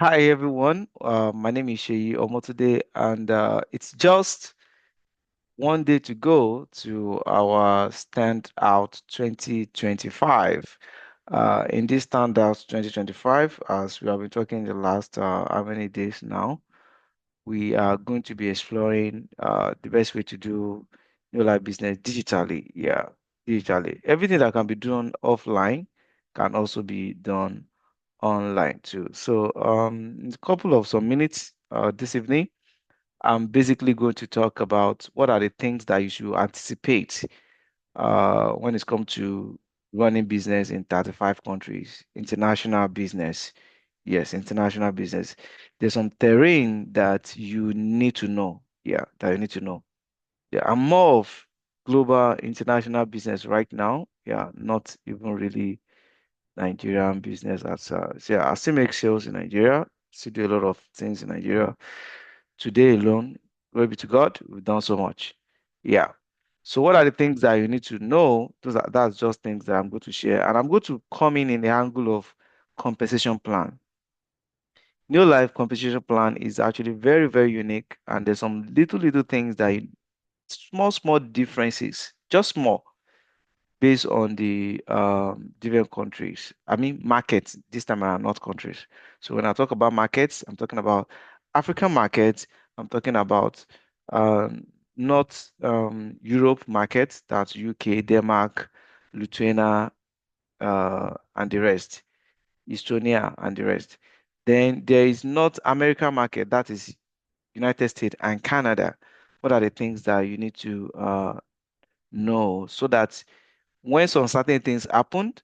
Hi everyone, my name is Sheyi Omotude, and it's just one day to go to our Standout 2025. In this Standout 2025, as we have been talking the last how many days now, we are going to be exploring the best way to do new life business digitally. Yeah, digitally. Everything that can be done offline can also be done online too. So, in a couple of some minutes this evening, I'm basically going to talk about what are the things that you should anticipate when it's come to running business in 35 countries, international business. Yes, international business. There's some terrain that you need to know. Yeah, that you need to know. Yeah, I'm more of global international business right now. Yeah, not even really Nigerian business as so yeah, I still make sales in Nigeria, still do a lot of things in Nigeria. Today alone, glory be to God, we've done so much. Yeah. So what are the things that you need to know? That's just things that I'm going to share. And I'm going to come in the angle of compensation plan. New life compensation plan is actually very, very unique. And there's some little things small differences, just small based on the different countries. I mean, markets this time around, not countries. So when I talk about markets, I'm talking about African markets. I'm talking about um, not Europe markets. That's UK, Denmark, Lithuania, and the rest, Estonia, and the rest. Then there is North American market. That is United States and Canada. What are the things that you need to know so that when some certain things happen,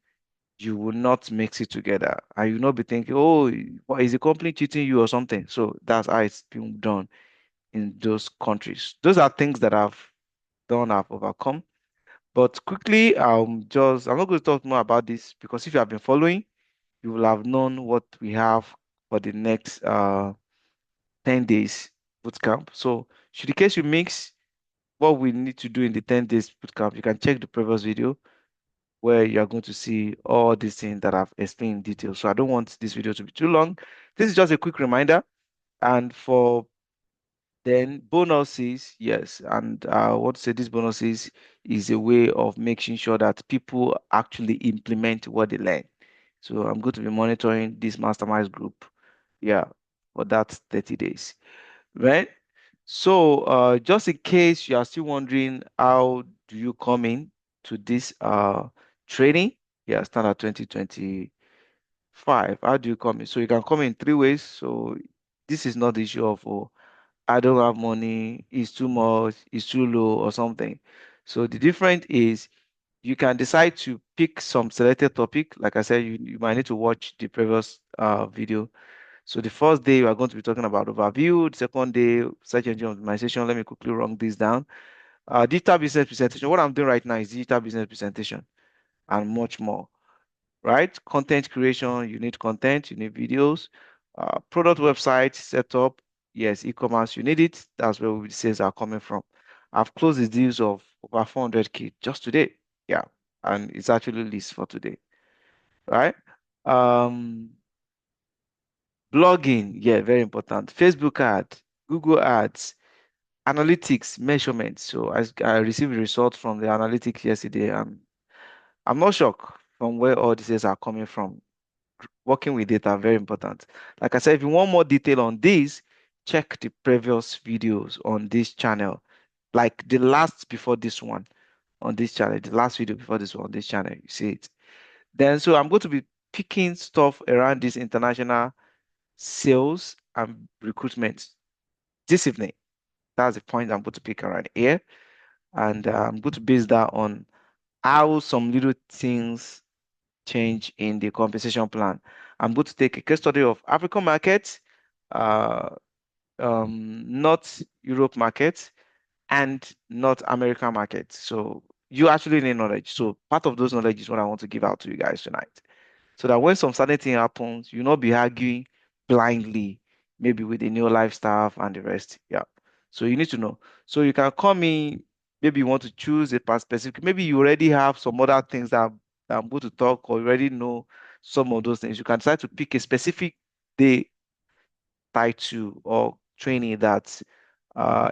you will not mix it together and you will not be thinking, oh, what is the company cheating you or something? So that's how it's being done in those countries. Those are things that I've overcome. But quickly, I'm not going to talk more about this because if you have been following, you will have known what we have for the next 10 days bootcamp. So should the case you mix what we need to do in the 10 days bootcamp, you can check the previous video where you're going to see all these things that I've explained in detail. So I don't want this video to be too long. This is just a quick reminder. And for then bonuses, yes. And what to say these bonuses is a way of making sure that people actually implement what they learn. So I'm going to be monitoring this mastermind group. Yeah, for that 30 days. Right? So just in case you are still wondering how do you come in to this training? Yeah, standard 2025. How do you come in? So you can come in three ways. So this is not the issue of oh, I don't have money, it's too much, it's too low, or something. So the difference is you can decide to pick some selected topic. Like I said, you might need to watch the previous video. So the first day we are going to be talking about overview. The second day, search engine optimization. Let me quickly run this down. Digital business presentation. What I'm doing right now is digital business presentation and much more. Right? Content creation. You need content. You need videos. Product website setup. Yes, e-commerce. You need it. That's where the sales are coming from. I've closed the deals of over 400K just today. Yeah, and it's actually least for today. Right? Um, Blogging, yeah, very important. Facebook ad, Google ads, analytics, measurement. So I received the results from the analytics yesterday, and I'm not shocked from where all these are coming from. Working with data, very important. Like I said, if you want more detail on this, check the previous videos on this channel, like the last before this one on this channel, the last video before this one on this channel. You see it. Then, so I'm going to be picking stuff around this international sales and recruitment this evening. That's the point I'm going to pick around here. And I'm going to base that on how some little things change in the compensation plan. I'm going to take a case study of African markets, uh, North Europe markets, and North American markets. So you actually need knowledge. So part of those knowledge is what I want to give out to you guys tonight. So that when some certain thing happens, you not be arguing blindly, maybe with the new life stuff and the rest. Yeah. So you need to know. So you can come in, maybe you want to choose a specific, maybe you already have some other things that I'm going to talk, or you already know some of those things. You can decide to pick a specific day tied to or training that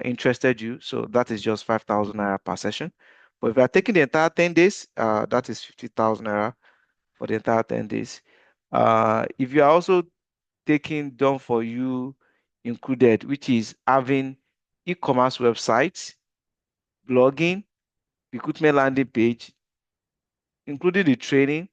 interested you. So that is just 5,000 naira per session. But if you are taking the entire 10 days, that is 50,000 naira for the entire 10 days. If you are also taking done for you included, which is having e-commerce websites, blogging, recruitment landing page, including the training,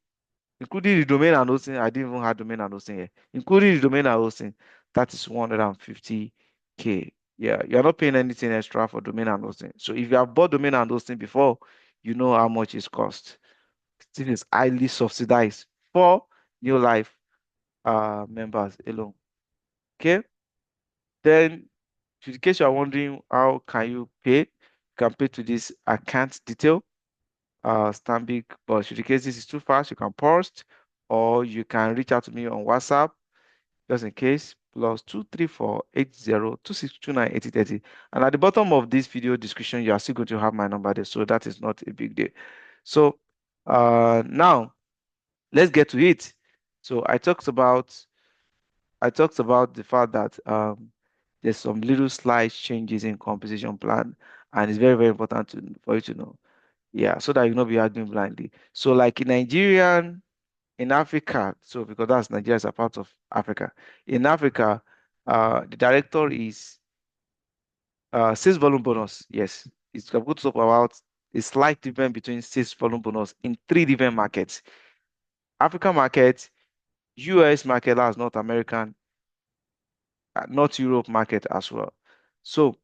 including the domain and hosting. I didn't even have domain and hosting here. Including the domain and hosting, that is 150K. Yeah, you're not paying anything extra for domain and hosting. So if you have bought domain and hosting before, you know how much it costs. This is highly subsidized for Neolife members alone. Okay. Then, in case you are wondering how can you pay, you can pay to this account detail, Stanbic. But in case this is too fast, you can post, or you can reach out to me on WhatsApp, just in case, +2348026298030. And at the bottom of this video description, you are still going to have my number there, so that is not a big deal. So now let's get to it. So I talked about the fact that there's some little slight changes in composition plan, and it's very, very important for you to know. Yeah, so that you not be arguing blindly. So, like in Africa, so because that's Nigeria is a part of Africa. In Africa, the director is sales volume bonus. Yes, it's going to talk about a slight difference between sales volume bonus in three different markets: African market, US market, that's North American, North Europe market as well. So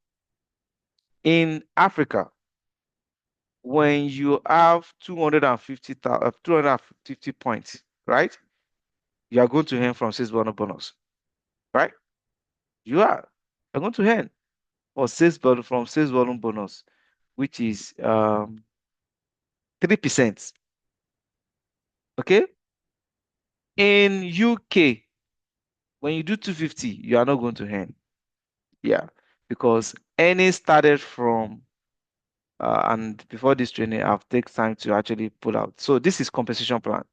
in Africa, when you have 250 points, right? You are going to earn from sales bonus, right? You are. You're going to earn or from sales volume bonus, which is 3%. Okay? In UK, when you do 250, you are not going to earn. Yeah. Because earning started from and before this training, I've taken time to actually pull out. So this is compensation plan.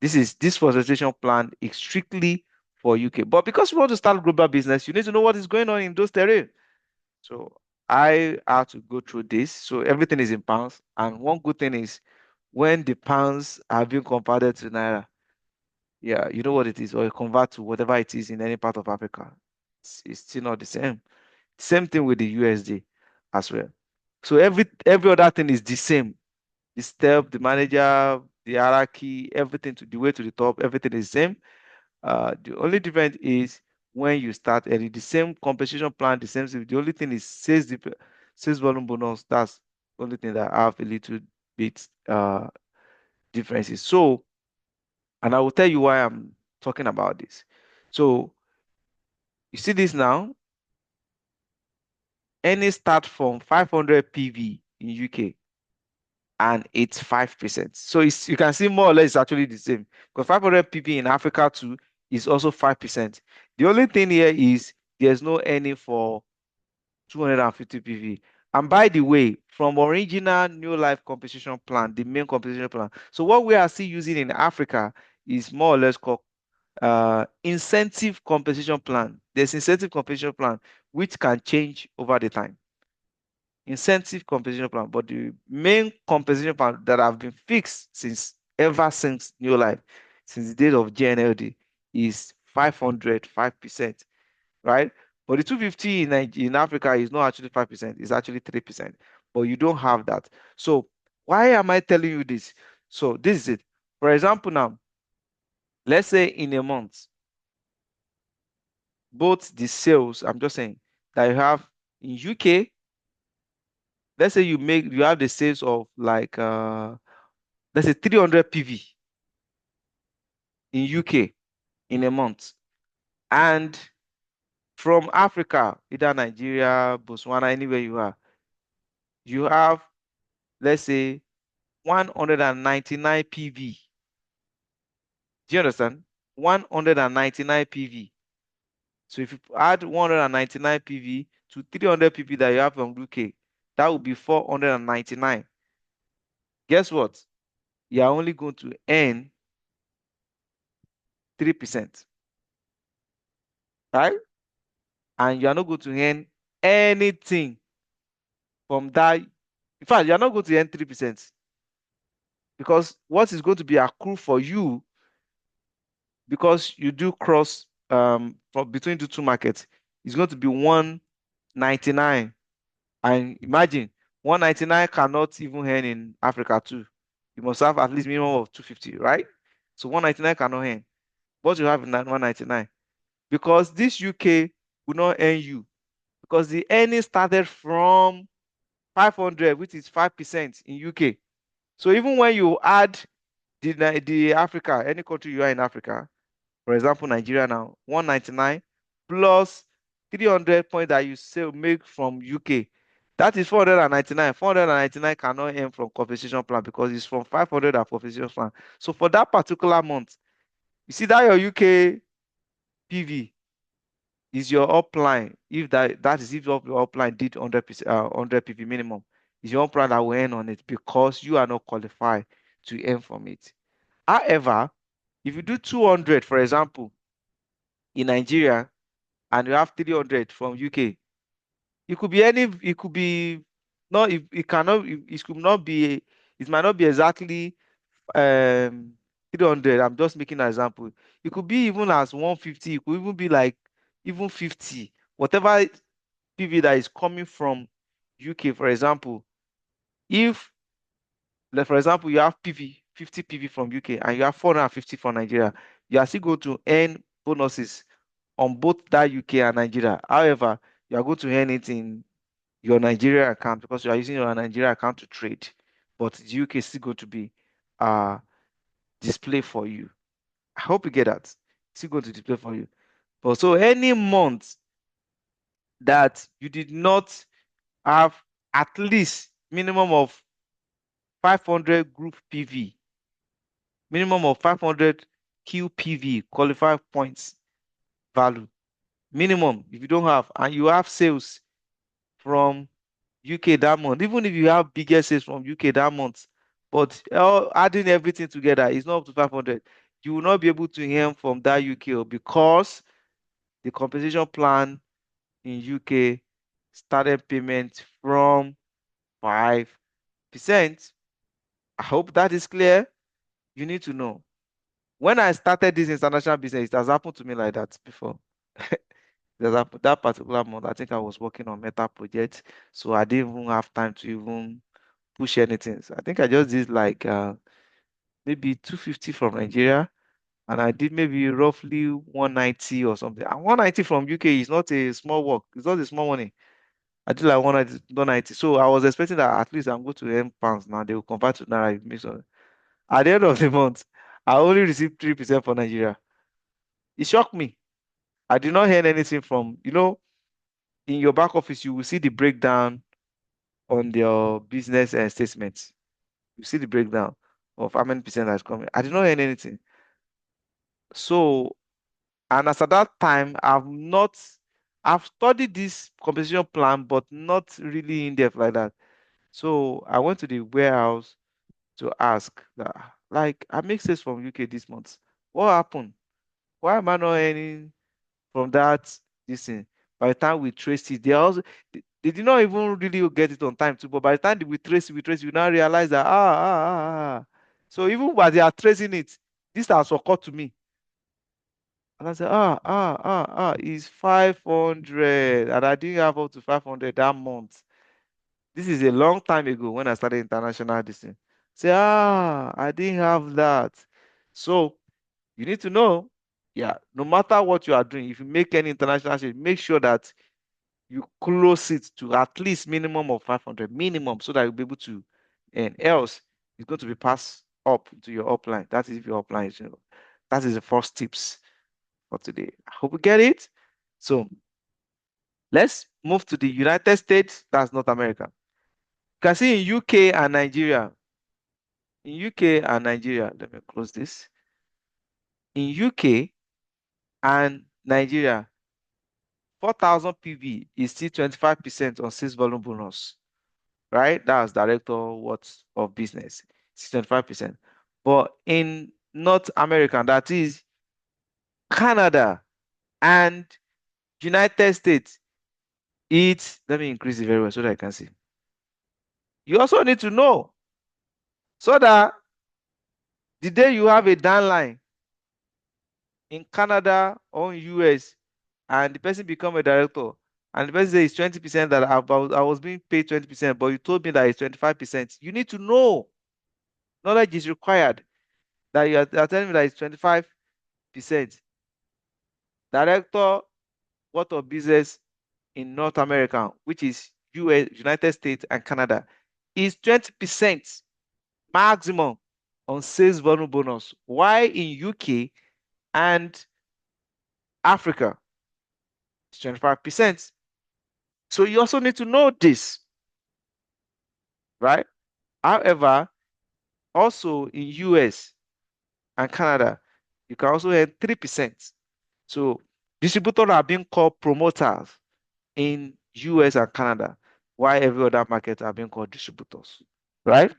This compensation plan is strictly for UK. But because you want to start global business, you need to know what is going on in those terrain. So I had to go through this. So everything is in pounds. And one good thing is when the pounds are being converted to naira, yeah, you know what it is, or you convert to whatever it is in any part of Africa. It's still not the same. Same thing with the USD as well. So every other thing is the same. The step, the manager, the hierarchy, everything to the way to the top, everything is the same. The only difference is when you start early, the same compensation plan, the same thing. The only thing is sales volume bonus. That's the only thing that I have a little bit differences. So, and I will tell you why I'm talking about this. So you see this now, any start from 500 PV in UK and it's 5%. So you can see more or less it's actually the same because 500 PV in Africa too is also 5%. The only thing here is there's no any for 250 PV. And by the way, from original Neolife compensation plan, the main compensation plan. So what we are still using in Africa is more or less called incentive compensation plan. There's incentive compensation plan which can change over the time. Incentive compensation plan, but the main compensation plan that have been fixed ever since Neolife, since the date of GNLD, is 500, 5%, right? But the 250 in Africa is not actually 5%, it's actually 3%. But you don't have that. So why am I telling you this? So this is it. For example, now, let's say in a month, both the sales, I'm just saying, that you have in UK, let's say you have the sales of like let's say 300 PV in UK in a month. And from Africa, either Nigeria, Botswana, anywhere you are, you have, let's say, 199 PV. Do you understand? 199 PV. So if you add 199 PV to 300 PV that you have from UK, that would be 499. Guess what? You are only going to earn 3%. Right? and you are not going to earn anything from that. In fact, you are not going to earn 3% because what is going to be accrued for you because you do cross from between the two markets is going to be 199. And imagine 199 cannot even earn in Africa too. You must have at least minimum of 250, right? So 199 cannot earn. What you have in 199? Because this UK will not earn you because the earning started from 500, which is 5% in UK. So even when you add the Africa, any country you are in Africa, for example, Nigeria now, 199 plus 300 points that you say make from UK. That is 499. 499 cannot earn from compensation plan because it's from 500 at compensation plan. So for that particular month, you see that your UK PV is your upline. If that is if your upline did 100%, 100 PV minimum, is your upline that will earn on it because you are not qualified to earn from it. However, if you do 200, for example, in Nigeria, and you have 300 from UK, it could be any, it could be not, it cannot, it could not be, it might not be exactly 300. I'm just making an example. It could be even as 150, it could even be like even 50, whatever PV that is coming from UK, for example. If, like, for example, you have PV, 50 PV from UK and you have 450 from Nigeria, you are still going to earn bonuses on both that UK and Nigeria. However, you are going to earn it in your Nigeria account because you are using your Nigeria account to trade, but the UK is still going to be uh display for you. I hope you get that. It's still going to display for you. But so any month that you did not have at least minimum of 500 group PV, minimum of 500 QPV, qualified points value, minimum if you don't have, and you have sales from UK that month, even if you have bigger sales from UK that month, but adding everything together is not up to 500. You will not be able to earn from that UK because the compensation plan in UK started payment from 5%. I hope that is clear. You need to know. When I started this international business, it has happened to me like that before. That particular month, I think I was working on meta projects, so I didn't even have time to even push anything. So I think I just did like maybe 250 from Nigeria, and I did maybe roughly 190 or something. And 190 from UK is not a small work. It's not a small money. I did like 190. So I was expecting that at least I'm going to earn pounds now. They will convert to naira. At the end of the month, I only received 3% for Nigeria. It shocked me. I did not hear anything from, in your back office, you will see the breakdown on your business statements. You see the breakdown of how many percent that's coming. I did not earn anything. So, and as at that time, I've studied this compensation plan, but not really in depth like that. So I went to the warehouse to ask that, like, I make sales from UK this month. What happened? Why am I not earning from that this thing? By the time we traced it, they did not even really get it on time too. But by the time we now realize that So even while they are tracing it, this has occurred to me. And I said, it's 500. And I didn't have up to 500 that month. This is a long time ago when I started international this thing. Say, I didn't have that. So you need to know, yeah, no matter what you are doing, if you make any international trade, make sure that you close it to at least minimum of 500, minimum, so that you'll be able to, and else it's going to be passed up to your upline. That is if your upline is, that is the first tips for today. I hope you get it. So let's move to the United States. That's North America. You can see in UK and Nigeria. In UK and Nigeria, let me close this. In UK and Nigeria, 4,000 PV is still 25% on sales volume bonus, right? That's director worth of business. It's 25%. But in North America, that is Canada and United States, let me increase it very well so that I can see. You also need to know so that the day you have a downline in Canada or in US and the person become a director and the person says 20% that I was being paid 20%, but you told me that it's 25%. You need to know. Knowledge is required that you are telling me that it's 25%. Director, what of business in North America, which is US, United States, and Canada, is 20% maximum on sales volume bonus. Why in UK and Africa, it's 25%. So you also need to know this, right? However, also in US and Canada, you can also earn 3%. So distributors are being called promoters in US and Canada, while every other market are being called distributors, right?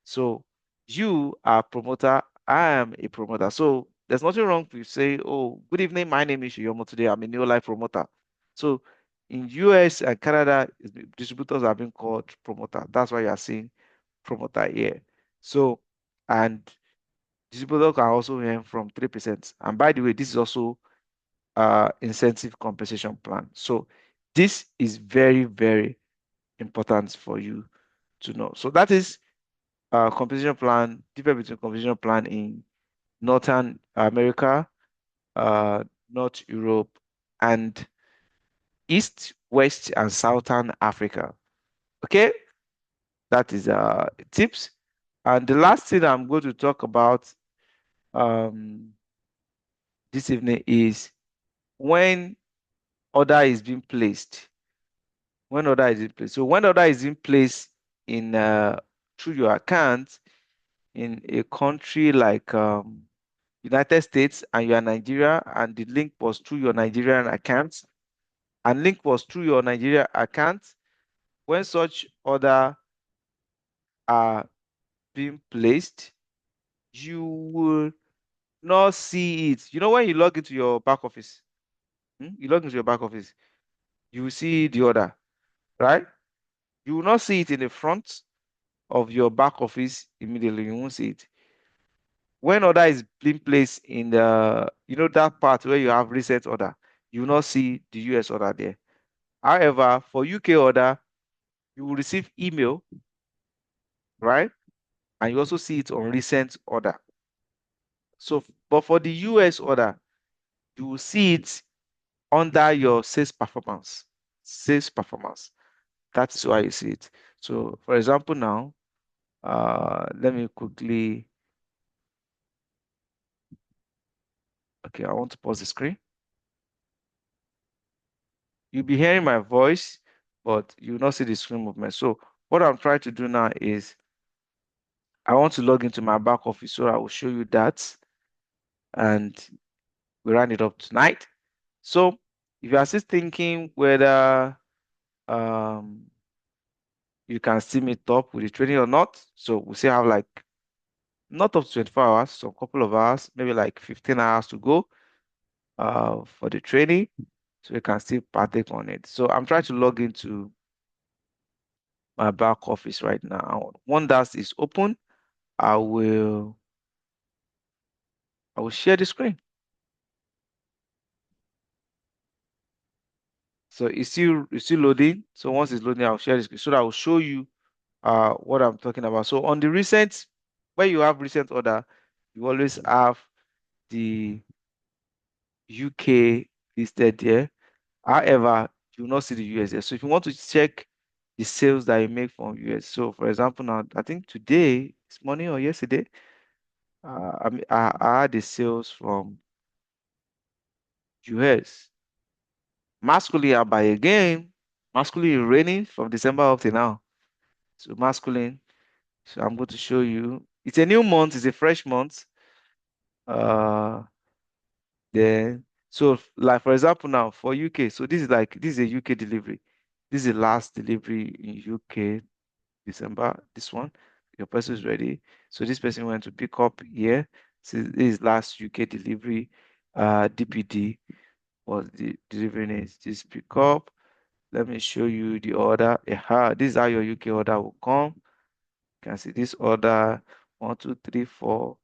So you are a promoter, I am a promoter. So there's nothing wrong with say, oh, good evening, my name is Yomo today. I'm a Neolife promoter. So in US and Canada, distributors are being called promoter. That's why you are seeing promoter here. So, and distributor can also earn from 3%. And by the way, this is also incentive compensation plan. So this is very, very important for you to know. So that is compensation plan, difference between compensation plan in Northern America, uh, North Europe, and East, West, and Southern Africa. Okay, that is tips. And the last thing I'm going to talk about um, this evening is when order is being placed. When order is in place. So when order is in place in through your account in a country like United States and you are Nigeria and the link was through your Nigerian account and link was through your Nigeria account, when such order are being placed, you will not see it. You know when you log into your back office, you log into your back office, you will see the order, right? You will not see it in the front of your back office immediately. You won't see it. When order is being placed in the, that part where you have recent order, you will not see the US order there. However, for UK order, you will receive email, right? And you also see it on recent order. So, but for the US order, you will see it under your sales performance. Sales performance. That's why you see it. So, for example, now, let me quickly. Okay, I want to pause the screen. You'll be hearing my voice, but you will not see the screen movement. So what I'm trying to do now is I want to log into my back office, so I will show you that, and we run it up tonight. So if you are still thinking whether um, you can still meet up with the training or not, so we still have like not up to 24 hours, so a couple of hours, maybe like 15 hours to go for the training, so you can still partake on it. So I'm trying to log into my back office right now. One that is open, I will share the screen. So it's still loading. So once it's loading, I'll share the screen so that I will show you what I'm talking about. So on the recent, where you have recent order, you always have the UK listed there. However, you will not see the US there. So if you want to check the sales that you make from US, so for example, now I think today, this morning or yesterday, I had the sales from US. Masculine are by again. Masculine is raining from December up to now. So masculine. So I'm going to show you. It's a new month. It's a fresh month. Uh, then so like for example now for UK. So this is a UK delivery. This is the last delivery in UK December. This one. Your person is ready. So this person went to pick up here. So this is last UK delivery. DPD. was the delivery needs. This pick up. Let me show you the order. Yeah, this is how your UK order will come. You can see this order 1, 2, 3, 4,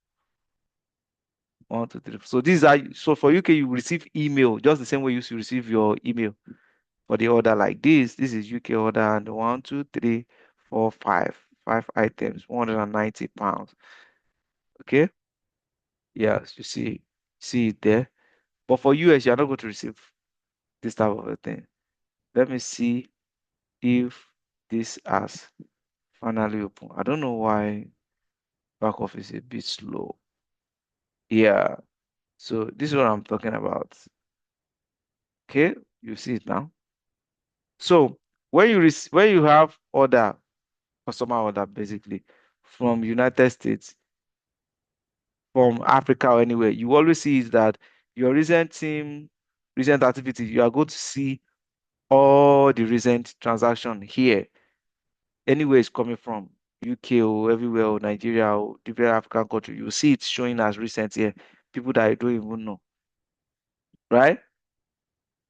1, 2, 3. So these are so for UK you receive email just the same way you used to receive your email for the order like this. This is UK order and 1, 2, 3, 4, 5 items, £190. Okay. Yes, you see it there. But for US, you're not going to receive this type of a thing. Let me see if this has finally opened. I don't know why back office is a bit slow. Yeah. So this is what I'm talking about. Okay, you see it now. So when you have order, customer order basically from United States, from Africa or anywhere, you always see is that your recent activity, you are going to see all the recent transaction here. Anywhere it's coming from, UK or everywhere or Nigeria or different African country, you see it showing as recent here. People that I don't even know, right?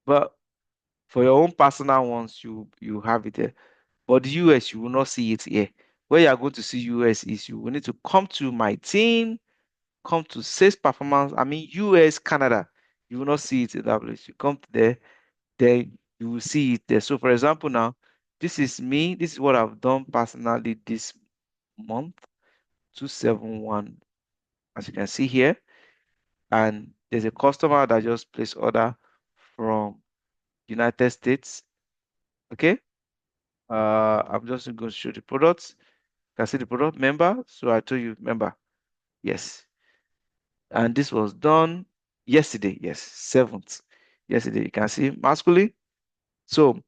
But for your own personal ones, you have it there. But the US, you will not see it here. Where you are going to see US is you will need to come to my team, come to sales performance. I mean US, Canada. You will not see it in that place. You come to there, then you will see it there. So for example, now, this is me. This is what I've done personally this month, 271, as you can see here. And there's a customer that just placed order from United States. Okay. I'm just going to show the products. Can see the product member. So I told you member. Yes. And this was done yesterday. Yes, 7th. Yesterday. You can see masculine. So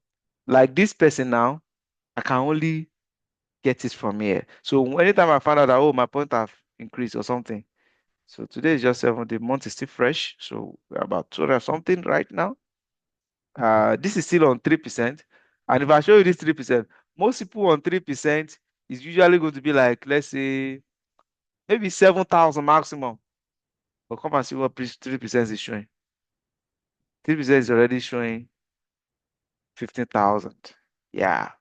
like this person now, I can only get it from here. So anytime I find out that, oh, my point have increased or something. So today is just 7th. The month is still fresh. So we're about 200 something right now. This is still on 3%. And if I show you this 3%, most people on 3% is usually going to be like, let's say, maybe 7,000 maximum. But come and see what 3% is showing. 3% is already showing 15,000. Yeah.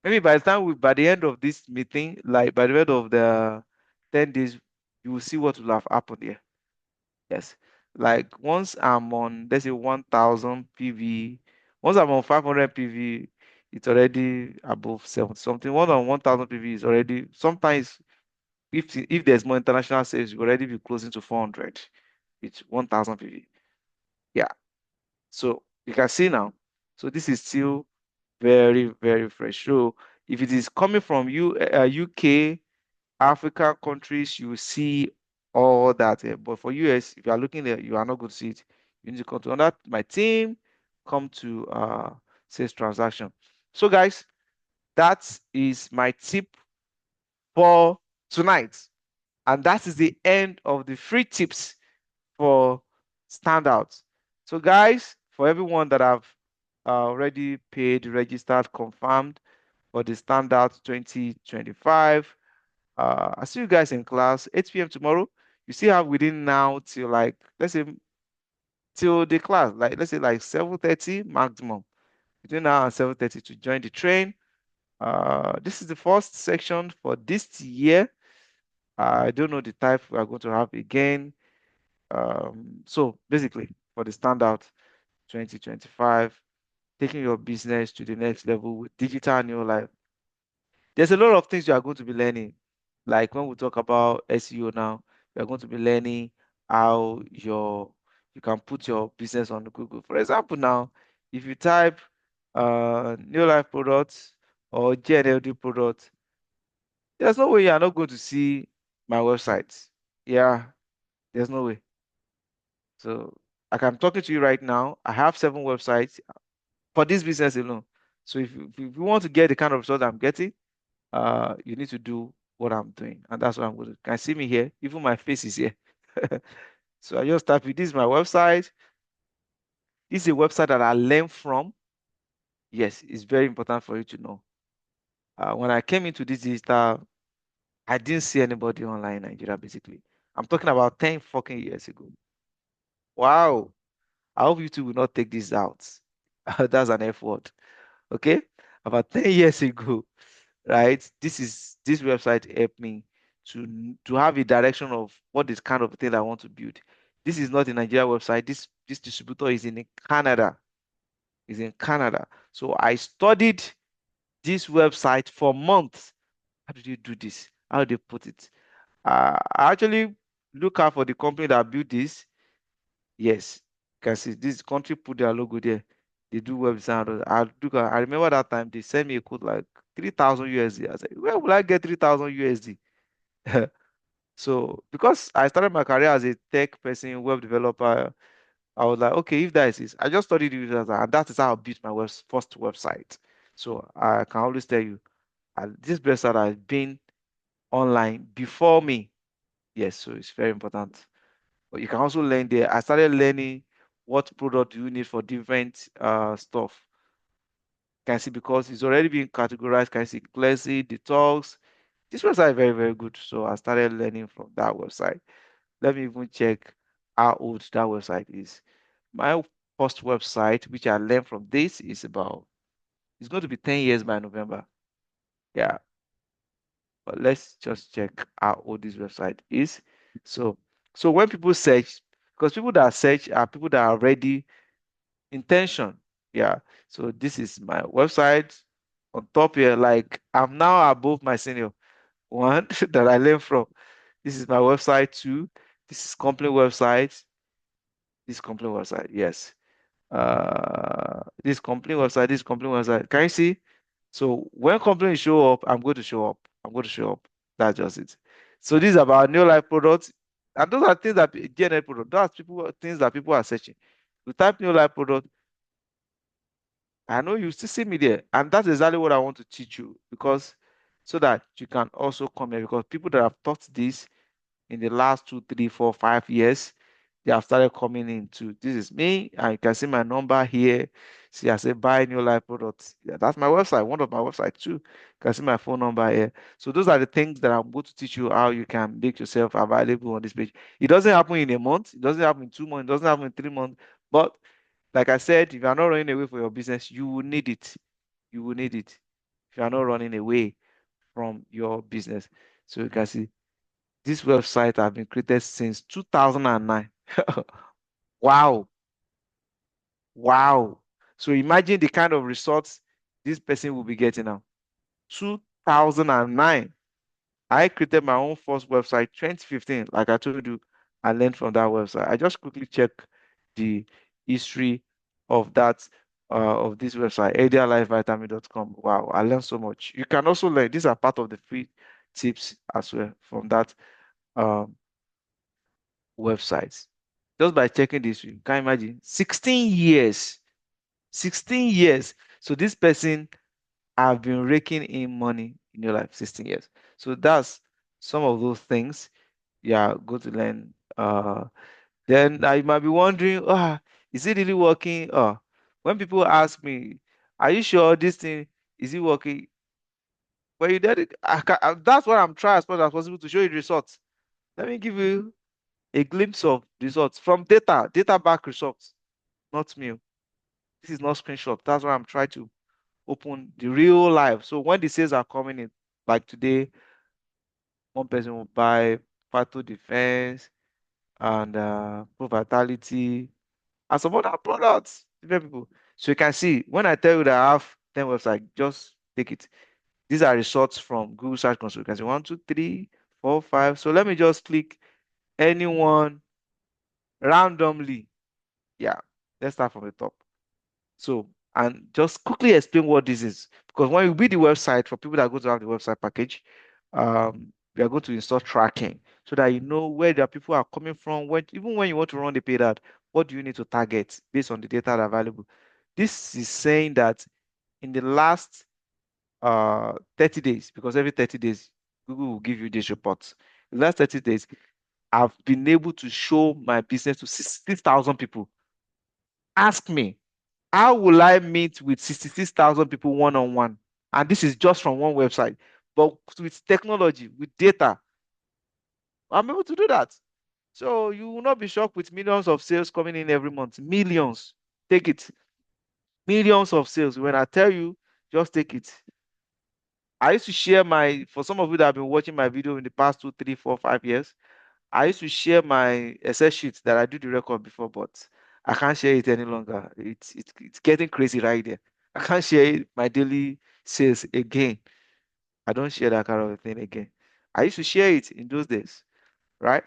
Maybe by the time by the end of this meeting, like by the end of the 10 days, you will see what will have happened here. Yes. Like once I'm on, let's say 1,000 PV, once I'm on 500 PV, it's already above 7 something. One on 1,000 PV is already, sometimes if there's more international sales, you already be closing to 400 with 1,000 PV. Yeah. So you can see now. So this is still very, very fresh. So if it is coming from UK, Africa countries, you will see all that. But for US, if you are looking there, you are not going to see it. You need to come to under my team, come to sales transaction. So guys, that is my tip for tonight. And that is the end of the free tips for standouts. So guys, for everyone that have already paid, registered, confirmed for the standout 2025, I'll see you guys in class 8 p.m. tomorrow. You still have within now till like, let's say, till the class, like let's say like 7:30 maximum. Between now and 7:30 to join the train. This is the first section for this year. I don't know the type we are going to have again. So basically, for the standout 2025, taking your business to the next level with digital new life. There's a lot of things you are going to be learning. Like when we talk about SEO now, you're going to be learning how you can put your business on Google. For example, now, if you type Neolife products or GNLD products, there's no way you're not going to see my website. Yeah, there's no way. So like I'm talking to you right now, I have 7 websites for this business alone. So if you want to get the kind of result I'm getting, you need to do what I'm doing. And that's what I'm going to do. Can you see me here? Even my face is here. So I just type it. This is my website. This is a website that I learned from. Yes, it's very important for you to know. When I came into this digital, I didn't see anybody online in Nigeria, basically. I'm talking about 10 fucking years ago. Wow. I hope you two will not take this out. That's an F word. Okay? About 10 years ago, right? This website helped me to have a direction of what is kind of thing I want to build. This is not a Nigeria website. This distributor is in Canada. Is in Canada. So I studied this website for months. How did you do this? How do they put it? I actually look out for the company that built this. Yes, can see this country put their logo there. They do web design. I remember that time they sent me a code like 3,000 USD. I said, where will I get 3,000 USD? So because I started my career as a tech person, web developer, I was like, okay, if that is it, I just studied users, and that is how I built my first website. So I can always tell you, this website has been online before me. Yes, so it's very important. But you can also learn there. I started learning what product do you need for different stuff. Can see because it's already been categorized. Can see classy, detox. This website is very, very good. So I started learning from that website. Let me even check how old that website is. My first website, which I learned from this, is about, it's going to be 10 years by November. Yeah, but let's just check how old this website is. So, so when people search, because people that search are people that are ready intention. Yeah. So this is my website on top here. Like I'm now above my senior one that I learned from. This is my website too. This is company website. This company website. Yes. This company website. This company website. Can you see? So when companies show up, I'm going to show up. I'm going to show up. That's just it. So these are about new life products. And those are things that GNL product. That's people things that people are searching. You type new life product, I know you still see me there, and that's exactly what I want to teach you because so that you can also come here because people that have taught this in the last 2, 3, 4, 5 years, they have started coming into this is me, and you can see my number here. See, I say buy new life products. Yeah, that's my website, one of my website too. You can see my phone number here. So those are the things that I'm going to teach you how you can make yourself available on this page. It doesn't happen in a month, it doesn't happen in 2 months, it doesn't happen in 3 months, but like I said, if you are not running away for your business, you will need it. You will need it if you are not running away from your business. So you can see this website has been created since 2009. Wow. Wow. So imagine the kind of results this person will be getting now. 2009. I created my own first website 2015. Like I told you, I learned from that website. I just quickly check the history of that of this website, idealifevitamin.com. Wow, I learned so much. You can also learn. These are part of the free tips as well from that um, website. Just by checking this, you can imagine 16 years. 16 years. So this person have been raking in money in your life 16 years. So that's some of those things you are going to learn. Then I might be wondering, is it really working? When people ask me, are you sure this thing is it working? Well, you did it. That's what I'm trying as much as possible to show you the results. Let me give you a glimpse of results from data back results, not me. This is not screenshot. That's why I'm trying to open the real life. So when the sales are coming in, like today, one person will buy Pato Defense and Pro Vitality and some other products, different people. So you can see when I tell you that I have 10 websites, just take it. These are results from Google Search Console. You can see 1, 2, 3, 4, 5. So let me just click anyone randomly. Yeah, let's start from the top. So, and just quickly explain what this is. Because when you build the website, for people that go to have the website package, we are going to install tracking so that you know where the people are coming from. Even when you want to run the paid ad, what do you need to target based on the data that are available? This is saying that in the last 30 days, because every 30 days, Google will give you these reports. In the last 30 days, I've been able to show my business to 66,000 people. Ask me, how will I meet with 66,000 people one-on-one? And this is just from one website. But with technology, with data, I'm able to do that. So you will not be shocked with millions of sales coming in every month. Millions. Take it. Millions of sales. When I tell you, just take it. I used to share for some of you that have been watching my video in the past 2, 3, 4, 5 years, I used to share my Excel sheets that I do the record before, but I can't share it any longer. It's getting crazy right there. I can't share my daily sales again. I don't share that kind of thing again. I used to share it in those days, right?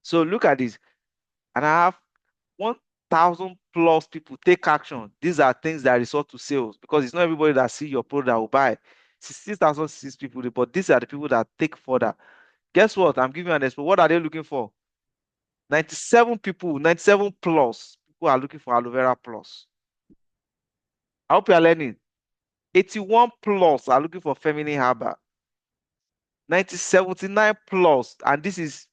So look at this. And I have 1,000 plus people take action. These are things that resort to sales because it's not everybody that see your product that will buy. 16,006 people, but these are the people that take further. Guess what? I'm giving you an example. What are they looking for? 97 people, 97 plus people are looking for aloe vera plus. I hope you are learning. 81 plus are looking for feminine herbal. 79 plus, and this is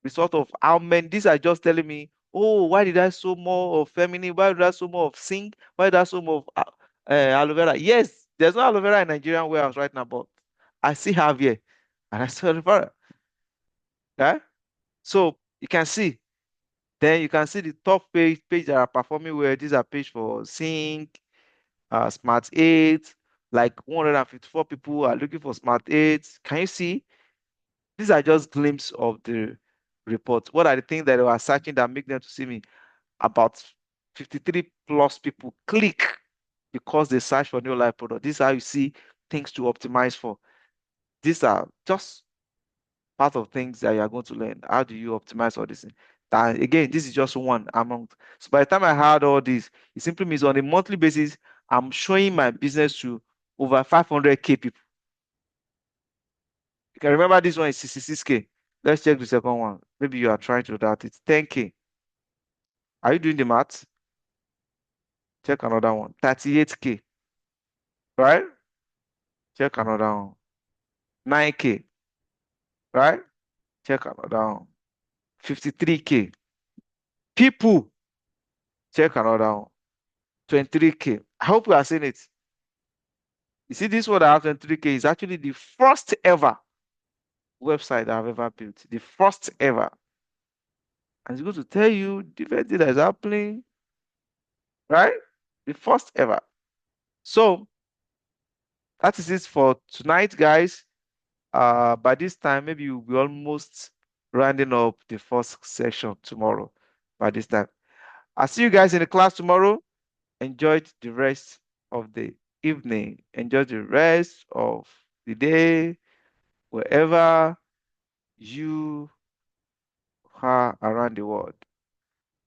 result of how many. These are just telling me, oh, why did I so more of feminine? Why did I so more of zinc? Why did I so more of aloe vera? Yes, there's no aloe vera in Nigerian warehouse right now, but I still have here, and I still aloe vera. Okay, so you can see. Then you can see the top page that are performing well. These are page for zinc, smart 8, like 154 people are looking for smart 8. Can you see? These are just glimpses of the report. What are the things that they were searching that make them to see me? About 53 plus people click because they search for Neolife product. This is how you see things to optimize for. These are just part of things that you are going to learn. How do you optimize all this? And again, this is just one among. So by the time I had all this, it simply means on a monthly basis, I'm showing my business to over 500K people. You can remember this one is 66K. Let's check the second one. Maybe you are trying to do that. It's 10K. Are you doing the math? Check another one. 38K. Right? Check another one. 9K. Right? Check another one. 53K. People. Check another one. 23K. I hope you are seeing it. You see, this one that have 23K is actually the first ever website I've ever built. The first ever. And it's going to tell you different things that is happening. Right? The first ever. So that is it for tonight, guys. By this time, maybe we'll be almost rounding up the first section tomorrow. By this time, I'll see you guys in the class tomorrow. Enjoy the rest of the evening. Enjoy the rest of the day, wherever you are around the world.